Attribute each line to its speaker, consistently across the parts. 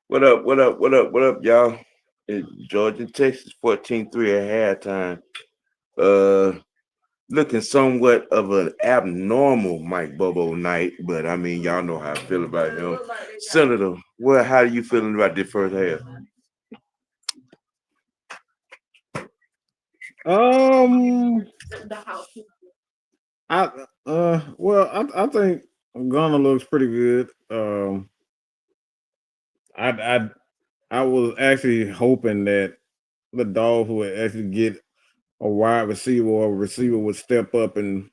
Speaker 1: What up? What up? What up? What up, y'all? It's Georgia, Texas, 14-3 at halftime. Looking somewhat of an abnormal Mike Bobo night, but I mean, y'all know how I feel about him. Senator, well, how are you feeling about this first half?
Speaker 2: Um, I think Gunner looks pretty good. I I I was actually hoping that the Dolphins would actually get a wide receiver or a receiver would step up and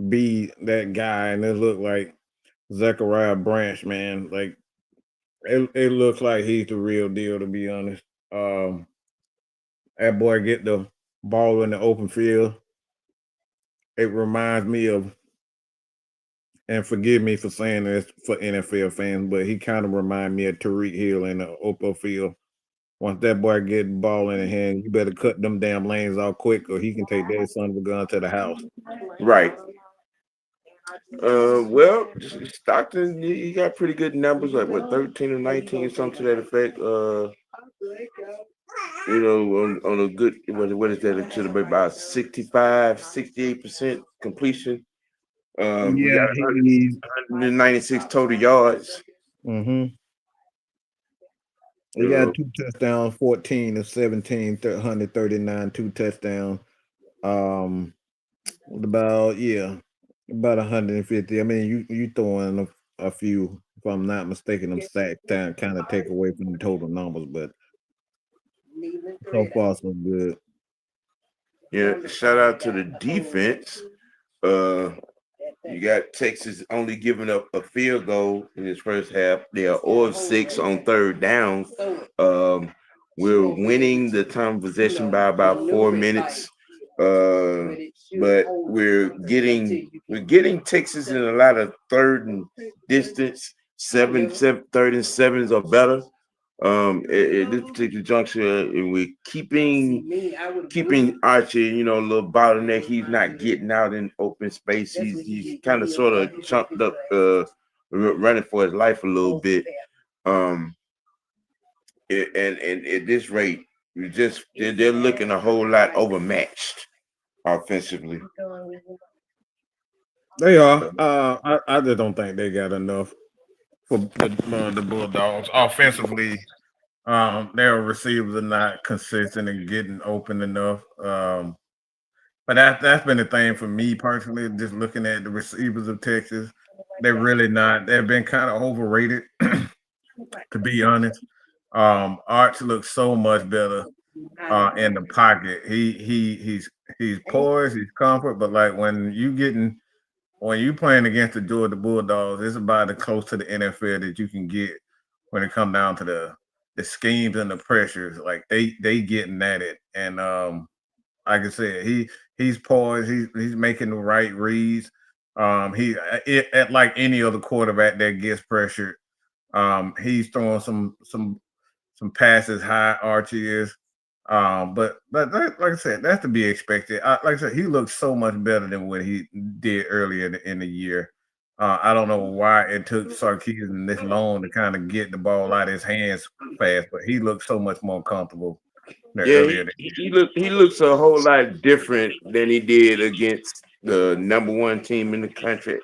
Speaker 2: be that guy, and it looked like Zachariah Branch, man. Like it looks like he's the real deal, to be honest. Um, that boy get the ball in the open field. It reminds me of, and forgive me for saying this for NFL fans, but he kind of remind me of Tariq Hill in the open field. Once that boy get the ball in the hand, you better cut them damn lanes out quick, or he can take that son of a gun to the house.
Speaker 1: Right. Well, Stockton, he got pretty good numbers, like what, 13 or 19 or something to that effect. On a good, what is that? It should have been about 65, 68% completion. He
Speaker 2: Yeah,
Speaker 1: got
Speaker 2: he's
Speaker 1: 196 total yards.
Speaker 2: mm-hmm. He
Speaker 1: Uh,
Speaker 2: got 2 touchdowns, 14 of 17, 139, 2 touchdowns. Um, what about about 150. I mean, you throw in a few, if I'm not mistaken, them sacks down kind of take away from the total numbers, but so far so good.
Speaker 1: yeah, shout out to the defense. Uh, you got Texas only giving up a field goal in this first half. They are 0 of 6 on third down. Um, we're winning the time of possession by about 4 minutes. But we're getting Texas in a lot of third and distance, third and sevens or better. At this particular juncture, and we're keeping Archie, a little bottleneck. He's not getting out in open space. He's kind of sort of chunked up, running for his life a little bit. Um, and at this rate, they're looking a whole lot overmatched offensively.
Speaker 2: They are. I just don't think they got enough for the Bulldogs offensively. Their receivers are not consistent and getting open enough. But that's been the thing for me personally. Just looking at the receivers of Texas, they're really not. They've been kind of overrated, to be honest. Arch looks so much better in the pocket. He's poised, he's comfort, but like when you playing against the Georgia Bulldogs, it's about as close to the NFL that you can get when it comes down to the schemes and the pressures. Like they getting at it, and like I said, he's poised. He's making the right reads. At like any other quarterback that gets pressured, he's throwing some passes high. Archie is. Like I said, that's to be expected. Like I said, he looks so much better than what he did earlier in the year. I don't know why it took Sarkisian this long to kind of get the ball out of his hands fast, but he looks so much more comfortable than
Speaker 1: Yeah,
Speaker 2: earlier.
Speaker 1: he looks a whole lot different than he did against the number one team in the country,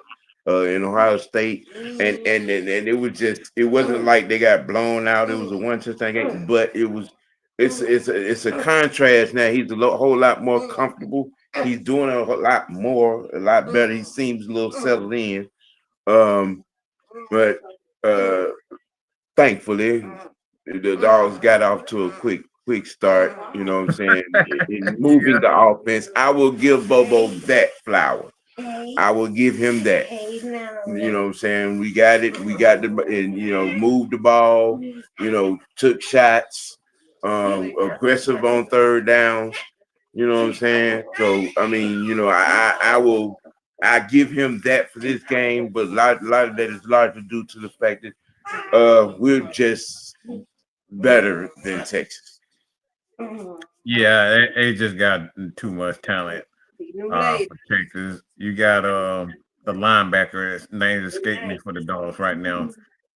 Speaker 1: in Ohio State, and it wasn't like they got blown out. It was a one touchdown game, but it's a contrast now. He's whole lot more comfortable. He's doing a whole lot more, a lot better. He seems a little settled in. Um, but uh, thankfully, the dogs got off to a quick start. You know what I'm saying? In moving the offense, I will give Bobo that flower. I will give him that. You know what I'm saying? We got it. We got the and moved the ball. Took shots. Aggressive on third down. You know what I'm saying? So I mean, I give him that for this game, but a lot of that is largely due to the fact that we're just better than Texas.
Speaker 2: Yeah, they just got too much talent for Texas. You got the linebacker. His name escaped me for the Dogs right now.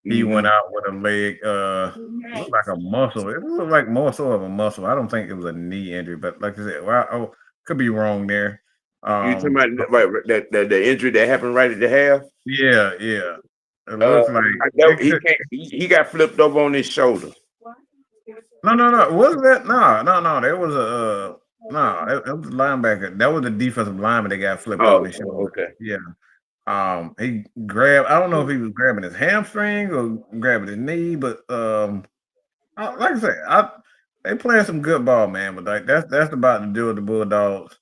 Speaker 2: He went out with a leg, looked like a muscle. It looked like more so of a muscle. I don't think it was a knee injury, but like I said, well, I could be wrong there.
Speaker 1: You talking about right, that the injury that happened right at the half?
Speaker 2: Yeah, yeah. It looks like it
Speaker 1: He
Speaker 2: could.
Speaker 1: can't. He got flipped over on his shoulder.
Speaker 2: No. Wasn't that? No. There was a no. It was a linebacker. That was the defensive lineman that got flipped over
Speaker 1: Oh,
Speaker 2: his shoulder.
Speaker 1: okay.
Speaker 2: Yeah. He grabbed. I don't know if he was grabbing his hamstring or grabbing his knee, but like I said, they playing some good ball, man. But like that's about the deal with the Bulldogs.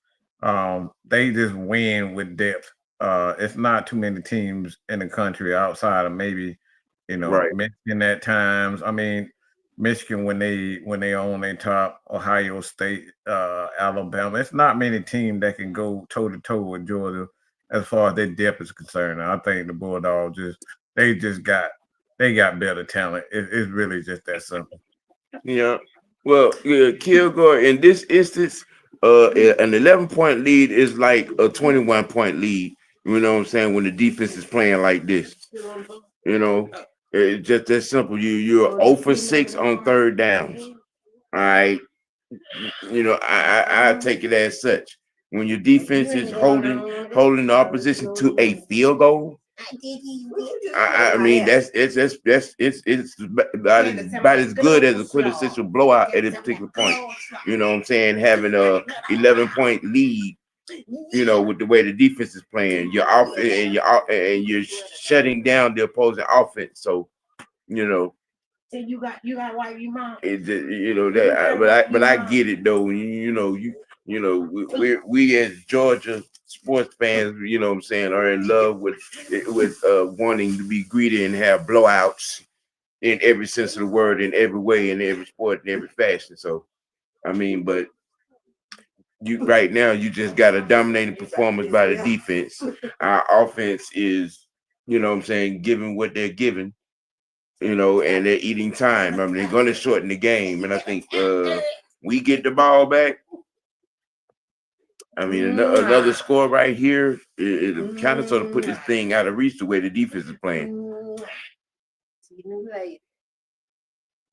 Speaker 2: They just win with depth. It's not too many teams in the country outside of maybe,
Speaker 1: Right.
Speaker 2: Michigan at times. I mean, Michigan when they own their top, Ohio State, Alabama. It's not many teams that can go toe to toe with Georgia as far as their depth is concerned. I think the Bulldogs they got better talent. It's really just that simple.
Speaker 1: Yeah. Well, yeah, Kilgore in this instance, an 11-point lead is like a 21-point lead. You know what I'm saying? When the defense is playing like this, you know, it's just that simple. You're 0 for 6 on third downs. All right. I take it as such. When your defense is holding the opposition to a field goal, I mean it's about as good as a quintessential blowout at a particular point. You know what I'm saying? Having a 11-point lead, with the way the defense is playing, your offense and you're shutting down the opposing offense. So,
Speaker 3: So you got wipe your mouth.
Speaker 1: it just, but I get it though. We as Georgia sports fans, you know what I'm saying, are in love with wanting to be greedy and have blowouts in every sense of the word, in every way, in every sport, in every fashion. So I mean, but you right now you just got a dominating performance by the defense. Our offense is, you know what I'm saying, giving what they're giving, and they're eating time. I mean, they're going to shorten the game, and I think we get the ball back. I mean, another score right here, it kind of sort of put this thing out of reach the way the defense is playing.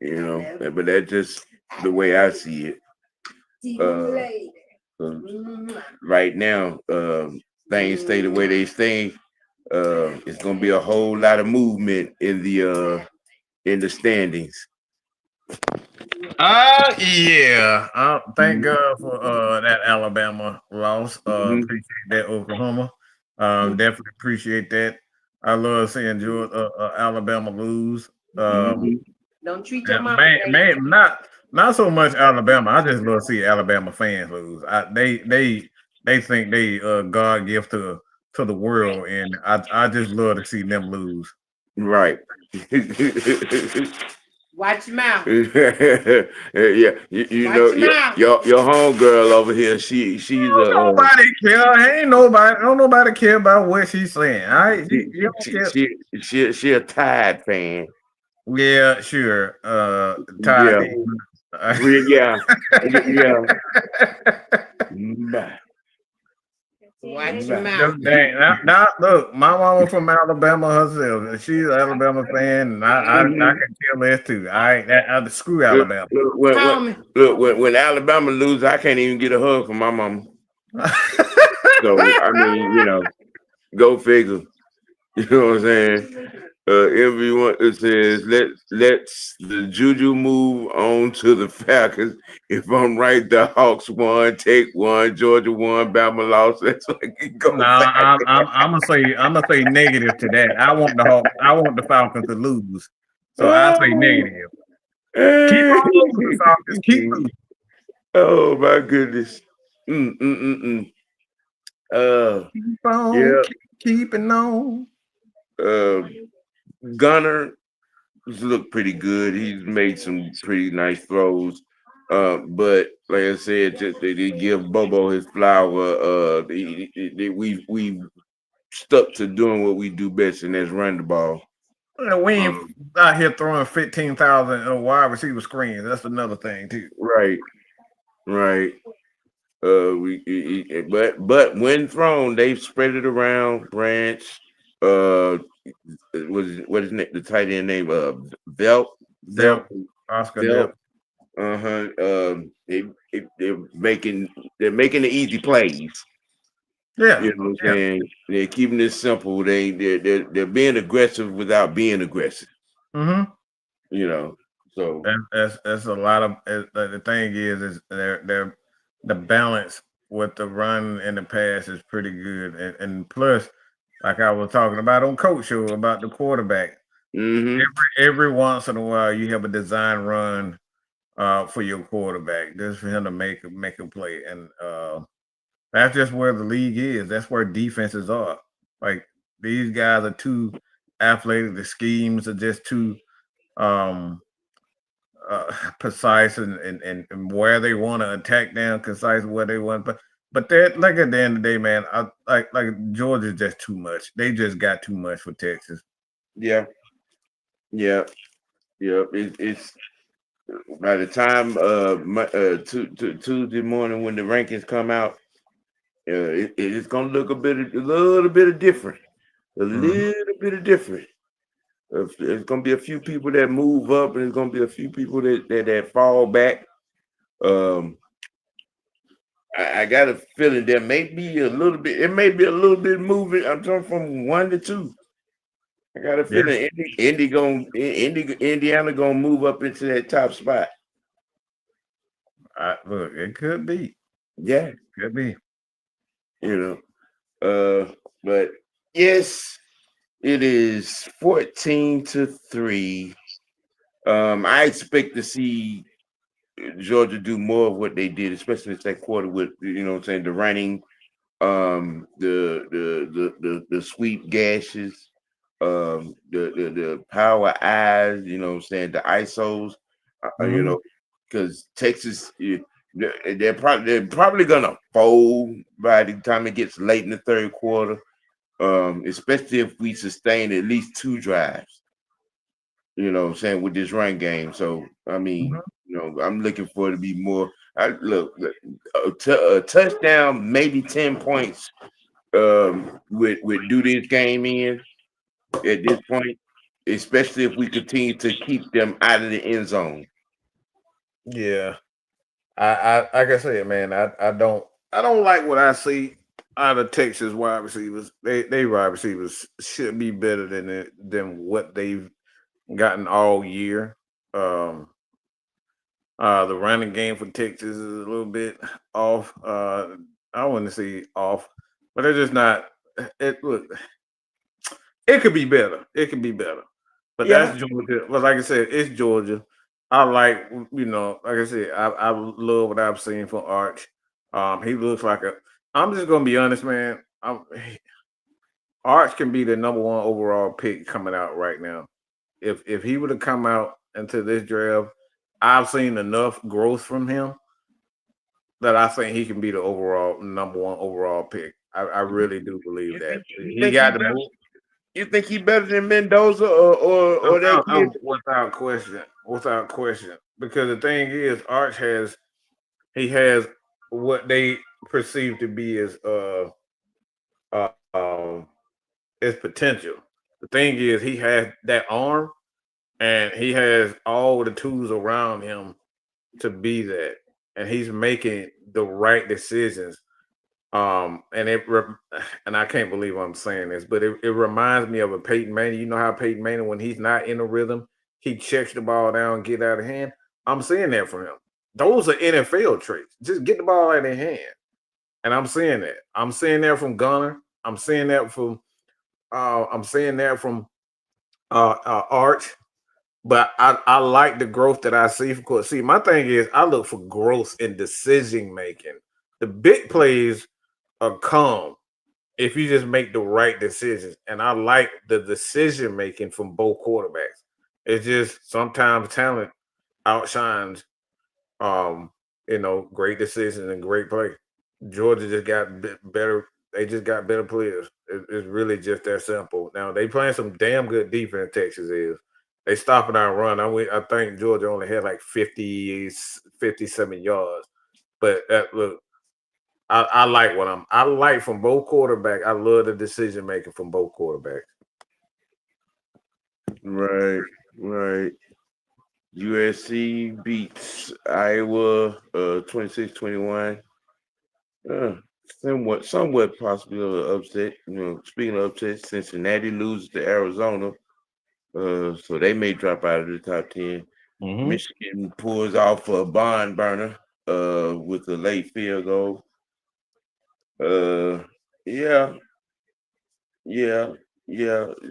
Speaker 1: But that's just the way I see it. Right now, things stay the way they stay. It's going to be a whole lot of movement in the standings.
Speaker 2: Yeah. Thank God for that Alabama loss. Appreciate that Oklahoma. Definitely appreciate that. I love seeing Georgia, Alabama lose.
Speaker 3: Don't treat your mom.
Speaker 2: Man, not so much Alabama. I just love to see Alabama fans lose. They think they God gift to the world, and I just love to see them lose.
Speaker 1: Right.
Speaker 3: Watch your mouth.
Speaker 1: Yeah, your homegirl over here. She's
Speaker 2: nobody care. Don't nobody care about what she's saying. All right,
Speaker 1: she a Tide fan.
Speaker 2: Yeah, sure. Tide.
Speaker 1: Yeah.
Speaker 3: Watch your mouth.
Speaker 2: Now, look, my mama from Alabama herself, and she's an Alabama fan, and I can tell that too. All right, screw Alabama.
Speaker 1: When Alabama loses, I can't even get a hug from my mama. So I mean, go figure. You know what I'm saying? Everyone it says let's the Juju move on to the Falcons. If I'm right, the Hawks won, take one, Georgia won, Bama lost. That's like it goes.
Speaker 2: I'm gonna say negative to that. I want the Falcons to lose. So I say negative. Keep on losing, Falcons. Keep losing.
Speaker 1: Oh my goodness.
Speaker 2: Keep on keeping on.
Speaker 1: Gunner looked pretty good. He's made some pretty nice throws. But like I said, just they give Bobo his flower. We stuck to doing what we do best, and that's run the ball.
Speaker 2: We ain't
Speaker 1: Um,
Speaker 2: out here throwing 15,000 wide receiver screens. That's another thing too.
Speaker 1: right, right. But when thrown, they've spread it around. Branch, what is the tight end name? Velt, Velt,
Speaker 2: Depth, Oscar
Speaker 1: Velt.
Speaker 2: Depth.
Speaker 1: They're making the easy plays.
Speaker 2: Yeah,
Speaker 1: You know what I'm
Speaker 2: yeah.
Speaker 1: saying? They're keeping it simple. They're being aggressive without being aggressive.
Speaker 2: Mm-hmm.
Speaker 1: You know, so
Speaker 2: That's a lot of the thing is they're the balance with the run and the pass is pretty good, and plus, like I was talking about on Coach Show about the quarterback.
Speaker 1: hmm
Speaker 2: Every once in a while, you have a design run for your quarterback, just for him to make a play, and that's just where the league is. That's where defenses are. Like these guys are too athletic. The schemes are just too um precise and where they want to attack down, concise where they want. But they're like at the end of the day, man, I like Georgia's just too much. They just got too much for Texas.
Speaker 1: yeah, yeah, yeah. It's by the time Tuesday morning when the rankings come out, it's gonna look a little bit of different, a
Speaker 2: Mhm.
Speaker 1: little bit of different. There's gonna be a few people that move up, and there's gonna be a few people that fall back. Um, I got a feeling there may be a little bit. It may be a little bit moving. I'm talking from 1 to 2. I got a
Speaker 2: Yeah,
Speaker 1: feeling Indiana gonna move up into that top spot.
Speaker 2: look, it could be,
Speaker 1: Yeah,
Speaker 2: could be.
Speaker 1: you know. But yes, it is 14-3. I expect to see Georgia do more of what they did, especially in the second quarter with what I'm saying, the running, the sweep gashes, the power eyes, what I'm saying, the ISOs,
Speaker 2: Mhm.
Speaker 1: because Texas, they're probably gonna fold by the time it gets late in the third quarter. Especially if we sustain at least 2 drives, what I'm saying, with this run game. So I mean,
Speaker 2: Mhm.
Speaker 1: I'm looking for it to be more. Look, a touchdown, maybe 10 points. Would do this game in at this point, especially if we continue to keep them out of the end zone.
Speaker 2: Yeah, I like I said, man, I don't like what I see out of Texas wide receivers. They wide receivers should be better than what they've gotten all year. Um, the running game for Texas is a little bit off. I wouldn't say off, but it's just not. It look, it could be better. It could be better. But
Speaker 1: Yeah,
Speaker 2: that's Georgia. Well, like I said, it's Georgia. I like, like I said, I love what I've seen from Arch. He looks like a. I'm just gonna be honest, man. Arch can be the #1 overall pick coming out right now. If he would have come out into this draft, I've seen enough growth from him that I think he can be the overall #1 overall pick. I really do believe
Speaker 1: you
Speaker 2: that
Speaker 1: think you
Speaker 2: he
Speaker 1: think he
Speaker 2: got the
Speaker 1: better?
Speaker 2: move.
Speaker 1: You think he better than Mendoza or that kid?
Speaker 2: Without question. Because the thing is, Arch has what they perceive to be uh um his potential. The thing is, he has that arm and he has all the tools around him to be that, and he's making the right decisions. And I can't believe I'm saying this, but it reminds me of a Peyton Manning. You know how Peyton Manning, when he's not in a rhythm, he checks the ball down, get out of hand. I'm seeing that from him. Those are NFL traits. Just get the ball out of hand. And I'm seeing that. I'm seeing that from Gunner. I'm seeing that from Arch. But I like the growth that I see. Of course, see, my thing is I look for growth in decision making. The big plays are calm if you just make the right decisions. And I like the decision making from both quarterbacks. It's just sometimes talent outshines Great decisions and great play. Georgia just got better. They just got better players. It's really just that simple. Now they playing some damn good defense. Texas is. They stopping our run. I think Georgia only had like 57 yards. But look, I like I like from both quarterbacks. I love the decision making from both quarterbacks.
Speaker 1: Right. USC beats Iowa 26-21. Somewhat possibly an upset. Speaking of upset, Cincinnati loses to Arizona. So they may drop out of the top 10.
Speaker 2: Mm-hmm.
Speaker 1: Michigan pulls off a barn burner with a late field goal. Yeah.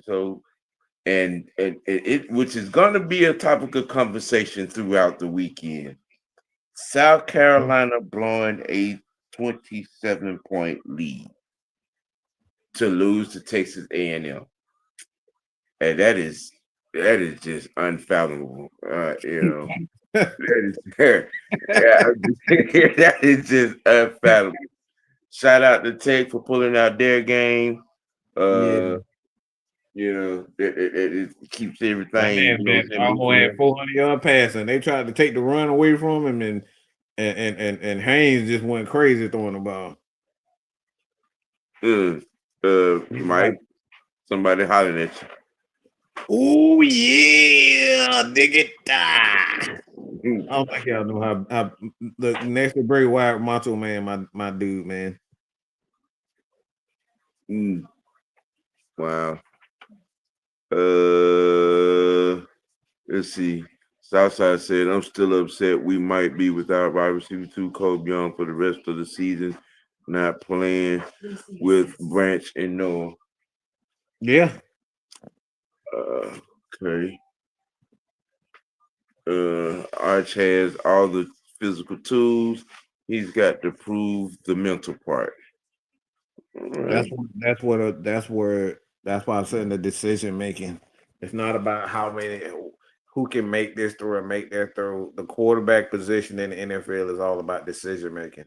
Speaker 1: So and it which is going to be a topic of conversation throughout the weekend. South Carolina blowing a 27-point lead to lose to Texas A&M, and that is just unfathomable. That is that is just unfathomable. Shout out to Tech for pulling out their game. It keeps everything.
Speaker 2: Almost had 400 yard passing. They tried to take the run away from him, and Haynes just went crazy throwing the ball.
Speaker 1: Mike, somebody hollering at you.
Speaker 2: Oh yeah, nigga. I don't think y'all know how the next to Bray Wyatt, Macho Man, my dude, man.
Speaker 1: Wow. Let's see. Southside said, I'm still upset we might be without wide receiver 2 Kobe Young for the rest of the season, not playing with Branch and Noah.
Speaker 2: Yeah.
Speaker 1: Okay. Arch has all the physical tools. He's got to prove the mental part.
Speaker 2: Right. That's why I'm saying the decision making. It's not about who can make this throw and make that throw. The quarterback position in the NFL is all about decision making.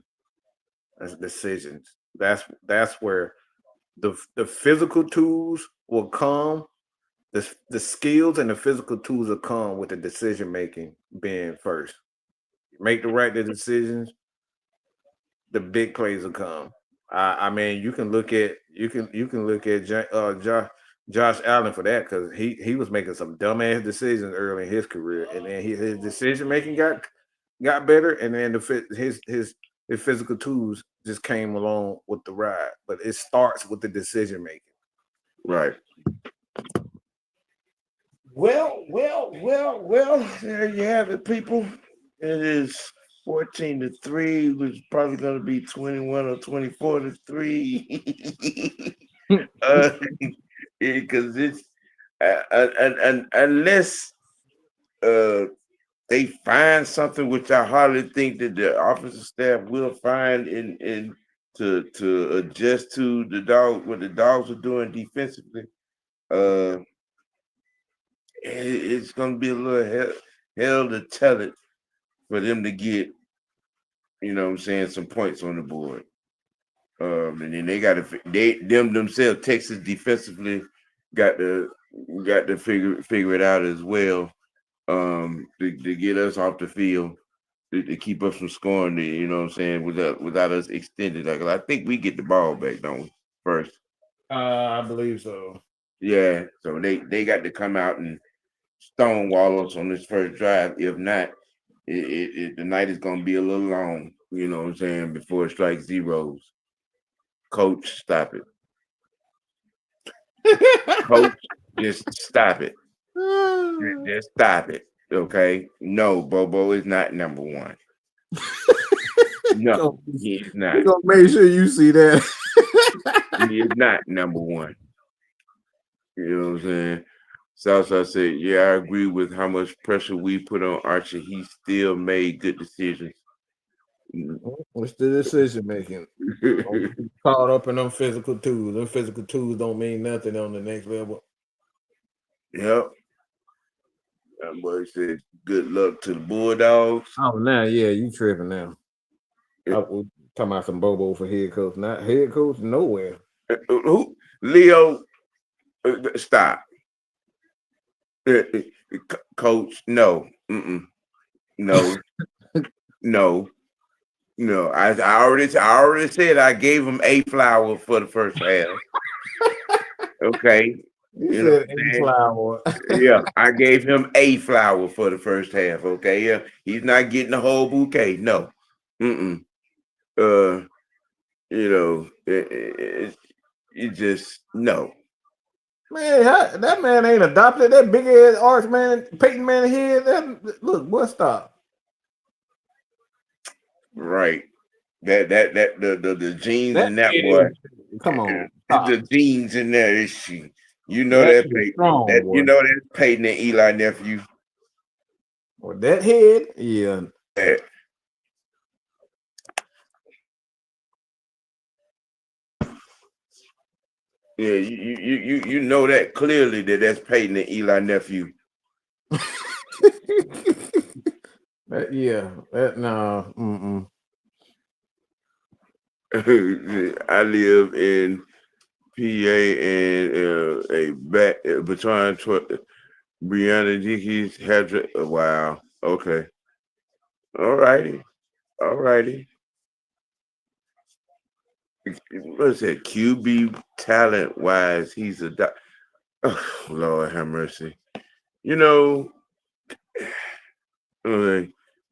Speaker 2: That's decisions. That's where the physical tools will come. The skills and the physical tools will come with the decision making being first. Make the right decisions. The big plays will come. I mean, you can look at Josh Allen for that because he was making some dumbass decisions early in his career, and then his decision making got better, and then his physical tools just came along with the ride. But it starts with the decision making.
Speaker 1: Right. Well. There you have it, people. It is 14-3, which is probably going to be 21 or 24-3. Because it's unless they find something, which I hardly think that the offensive staff will find in to adjust to what the Dogs are doing defensively. It's going to be a little hell to tell it for them to get, some points on the board. And then they got to themselves, Texas defensively got to figure it out as well. To get us off the field, to keep us from scoring, without us extended. Like, I think we get the ball back, don't we? First.
Speaker 2: I believe so.
Speaker 1: Yeah. So they got to come out and stonewall us on this first drive. If not, the night is gonna be a little long, before it strikes zeros. Coach, stop it. Coach, just stop it. Just stop it. Okay. No, Bobo is not number one. No, he's not.
Speaker 2: We're gonna make sure you see that.
Speaker 1: He is not number one. You know what I'm saying? Southside said, yeah, I agree with how much pressure we put on Archie. He still made good decisions.
Speaker 2: What's the decision making? Caught up in them physical tools. Them physical tools don't mean nothing on the next level.
Speaker 1: Yep. That boy said, "Good luck to the Bulldogs."
Speaker 2: Oh, now, yeah, you tripping now.
Speaker 1: Yeah.
Speaker 2: We talking about some Bobo for head coach, not head coach nowhere.
Speaker 1: Who? Leo? Stop. Coach, no. No. No. No. I already said I gave him a flower for the first half. Okay.
Speaker 2: You said a flower.
Speaker 1: Yeah, I gave him a flower for the first half. Okay, yeah, he's not getting the whole bouquet. No, you know, it just no.
Speaker 2: Man, that man ain't adopted. That big ass arch man, Peyton Manning head. Look, what stop?
Speaker 1: Right. The genes in that
Speaker 2: is,
Speaker 1: boy.
Speaker 2: Come on,
Speaker 1: The genes in there is she. You know
Speaker 2: that
Speaker 1: Peyton.
Speaker 2: strong,
Speaker 1: You know that's Peyton and Eli nephew.
Speaker 2: Or that head, yeah.
Speaker 1: Yeah, you know that clearly that's Peyton and Eli nephew.
Speaker 2: No.
Speaker 1: I live in PA and a baton Brianna Dickey's had. Wow. Okay. All righty. What's that? QB talent wise, he's a oh, Lord have mercy. You know,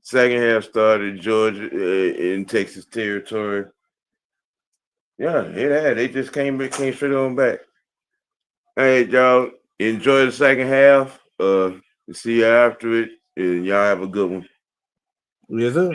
Speaker 1: second half started Georgia in Texas territory. Yeah, they just came straight on back. Hey, y'all, enjoy the second half. See you after it, and y'all have a good one.
Speaker 2: Yes, sir.